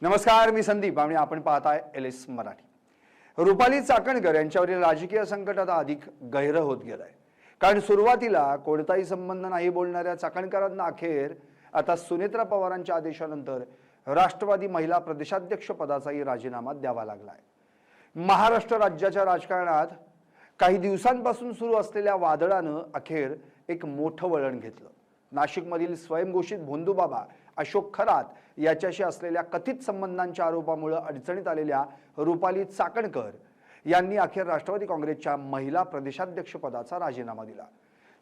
नमस्कार, मी संदीप आणि आपण पाहताय LS मराठी। रुपाली चाकणकर यांच्यावरील राजकीय संकट आता अधिक गहिरं होत गेलंय। कारण सुरुवातीला कोणताही संबंध नाही बोलणाऱ्या चाकणकरांना अखेर आता सुनेत्रा पवारांच्या आदेशानंतर राष्ट्रवादी महिला प्रदेशाध्यक्ष पदाचाही राजीनामा द्यावा लागलाय। महाराष्ट्र राज्याच्या राजकारणात काही दिवसांपासून सुरू असलेल्या वादळानं अखेर एक मोठं वळण घेतलं। नाशिकमधील स्वयंघोषित भोंदूबाबा अशोक खरात याच्याशी असलेल्या कथित संबंधांच्या आरोपामुळे अडचणीत आलेल्या रुपाली चाकणकर यांनी अखेर राष्ट्रवादी काँग्रेसच्या महिला प्रदेशाध्यक्ष पदाचा राजीनामा दिला।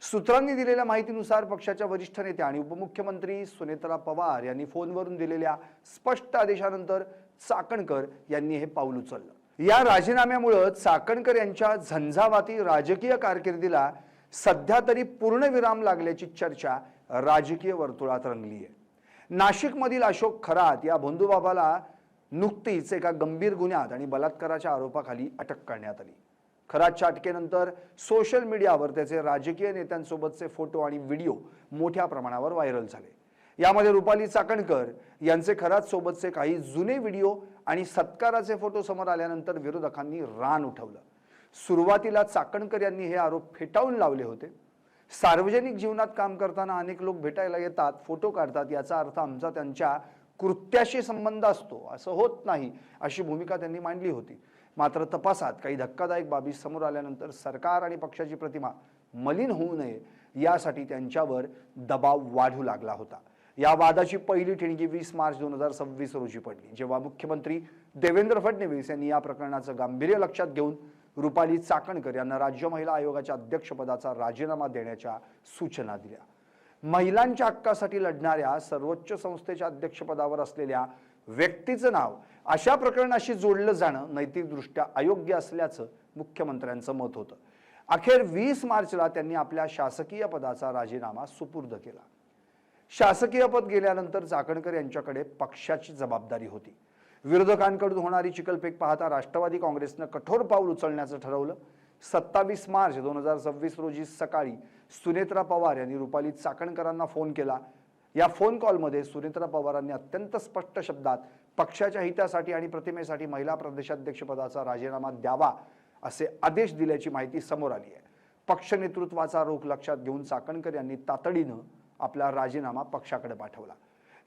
सूत्रांनी दिलेल्या माहितीनुसार पक्षाच्या वरिष्ठ नेत्या आणि उपमुख्यमंत्री सुनेत्रा पवार यांनी फोनवरून दिलेल्या स्पष्ट आदेशानंतर चाकणकर यांनी हे पाऊल उचललं। या राजीनाम्यामुळे चाकणकर यांच्या झंझावाती राजकीय कारकिर्दीला सध्या तरी पूर्णविराम लागल्याची चर्चा राजकीय वर्तुळात रंगली आहे। नाशिकमधील अशोक खरात या भोंदूबाबाला नुकतीच एका गंभीर गुन्ह्यात आणि बलात्काराच्या आरोपाखाली अटक करण्यात आली। खरातच्या अटकेनंतर सोशल मीडियावर त्याचे राजकीय नेत्यांसोबतचे फोटो आणि व्हिडिओ मोठ्या प्रमाणावर व्हायरल झाले। यामध्ये रुपाली चाकणकर यांचे खरात सोबतचे काही जुने व्हिडिओ आणि सत्काराचे फोटो समोर आल्यानंतर विरोधकांनी रान उठवलं। सुरुवातीला चाकणकर यांनी हे आरोप फेटाळून लावले होते। सार्वजनिक जीवनात काम करताना अनेक लोक भेटायला येतात, फोटो काढतात, याचा अर्थ आमचा त्यांच्या कृत्याशी संबंध असतो असं होत नाही, अशी भूमिका त्यांनी मांडली होती। मात्र तपासात काही धक्कादायक बाबी समोर आल्यानंतर सरकार आणि पक्षाची प्रतिमा मलिन होऊ नये यासाठी त्यांच्यावर दबाव वाढू लागला होता। या वादाची पहिली ठिणगी 20 मार्च 2026 रोजी पडली, जेव्हा मुख्यमंत्री देवेंद्र फडणवीस यांनी या प्रकरणाचं गांभीर्य लक्षात घेऊन रुपाली चाकणकर यांना राज्य महिला आयोगाच्या अध्यक्षपदाचा राजीनामा देण्याच्या सूचना दिल्या। महिलांच्या हक्कासाठी लढणाऱ्या सर्वोच्च संस्थेच्या अध्यक्षपदावर असलेल्या व्यक्तीचं नाव अशा प्रकरणाशी जोडलं जाणं नैतिकदृष्ट्या अयोग्य असल्याचं मुख्यमंत्र्यांचं मत होतं। अखेर 20 मार्चला त्यांनी आपल्या शासकीय पदाचा राजीनामा सुपूर्द केला। शासकीय पद गेल्यानंतर चाकणकर यांच्याकडे पक्षाची जबाबदारी होती। विरोधकांकडून होणारी चिखलफेक पाहता राष्ट्रवादी काँग्रेसनं कठोर पाऊल उचलण्याचं ठरवलं। 27 मार्च 2026 रोजी सकाळी सुनेत्रा पवार यांनी रुपाली चाकणकरांना फोन केला। या फोन कॉलमध्ये सुनेत्रा पवारांनी अत्यंत स्पष्ट शब्दात पक्षाच्या हितासाठी आणि प्रतिमेसाठी महिला प्रदेशाध्यक्ष पदाचा राजीनामा द्यावा असे आदेश दिल्याची माहिती समोर आली आहे। पक्ष नेतृत्वाचा रोख लक्षात घेऊन चाकणकर यांनी तातडीनं आपला राजीनामा पक्षाकडे पाठवला।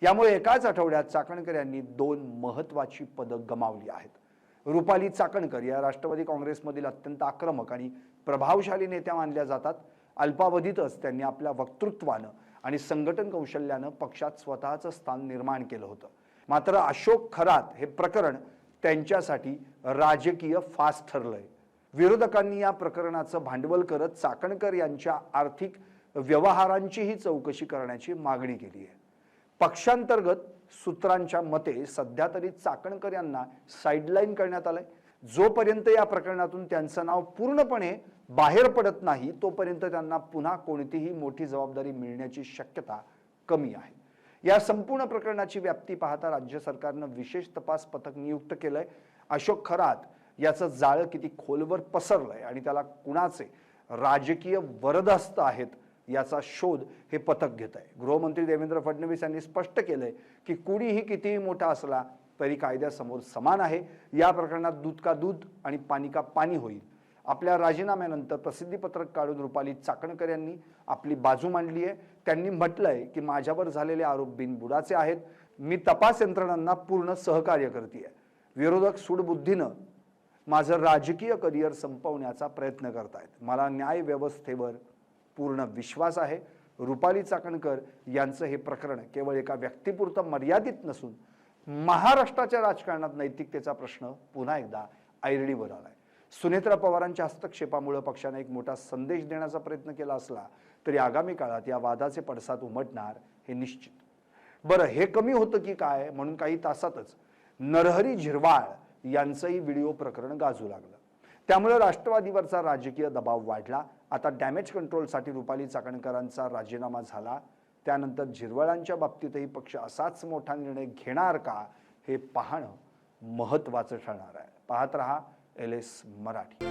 यामुळे एकाच आठवड्यात चाकणकर यांनी 2 महत्त्वाची पदं गमावली आहेत। रुपाली चाकणकर या राष्ट्रवादी काँग्रेसमधील अत्यंत आक्रमक आणि प्रभावशाली नेत्या मानल्या जातात। अल्पावधीतच त्यांनी आपल्या वक्तृत्वानं आणि संघटन कौशल्यानं पक्षात स्वतःचं स्थान निर्माण केलं होतं। मात्र अशोक खरात हे प्रकरण त्यांच्यासाठी राजकीय फास ठरलंय। विरोधकांनी या प्रकरणाचं भांडवल करत चाकणकर यांच्या आर्थिक व्यवहारांचीही चौकशी करण्याची मागणी केली आहे। पक्षांतर्गत सूत्रांच्या मते सध्या तरी चाकणकर यांना साइडलाईन करण्यात आलंय। जोपर्यंत या प्रकरणातून त्यांचं नाव पूर्णपणे बाहेर पडत नाही तोपर्यंत त्यांना पुन्हा कोणतीही मोठी जबाबदारी मिळण्याची शक्यता कमी आहे। या संपूर्ण प्रकरणाची व्याप्ती पाहता राज्य सरकारनं विशेष तपास पथक नियुक्त केलंय। अशोक खरात याचं जाळं किती खोलवर पसरलंय आणि त्याला कुणाचे राजकीय वरदहस्त आहेत याचा शोध हे पथक घेत आहे। गृहमंत्री देवेंद्र फडणवीस यांनी स्पष्ट केलंय की कुणीही कितीही मोठा असला तरी कायद्यासमोर समान आहे। या प्रकरणात दूध का दूध आणि पाणी का पाणी होईल। आपल्या राजीनाम्यानंतर प्रसिद्धीपत्रक काढून रुपाली चाकणकर यांनी आपली बाजू मांडली आहे। त्यांनी म्हटलंय की माझ्यावर झालेले आरोप बिनबुडाचे आहेत। मी तपास यंत्रणांना पूर्ण सहकार्य करते। विरोधक सूडबुद्धीनं माझं राजकीय करिअर संपवण्याचा प्रयत्न करतायत। मला न्याय व्यवस्थेवर पूर्ण विश्वास आहे। रुपाली चाकणकर यांचं हे प्रकरण केवळ एका व्यक्तीपुरतं मर्यादित नसून महाराष्ट्राच्या राजकारणात नैतिकतेचा प्रश्न पुन्हा एकदा ऐरणीवर आलाय। सुनेत्रा पवारांच्या हस्तक्षेपामुळे पक्षाने एक मोठा संदेश देण्याचा प्रयत्न केला असला तरी आगामी काळात या वादाचे पडसाद उमटणार हे निश्चित। बरं, हे कमी होतं की काय म्हणून काही तासातच नरहरी झिरवाळ यांचंही व्हिडिओ प्रकरण गाजू लागलं। त्यामुळे राष्ट्रवादीवरचा राजकीय दबाव वाढला। आता डॅमेज कंट्रोलसाठी रुपाली चाकणकरांचा राजीनामा झाला, त्यानंतर झिरवाळांच्या बाबतीतही पक्ष असाच मोठा निर्णय घेणार का हे पाहणं महत्त्वाचं ठरणार आहे। पाहत रहा LS मराठी।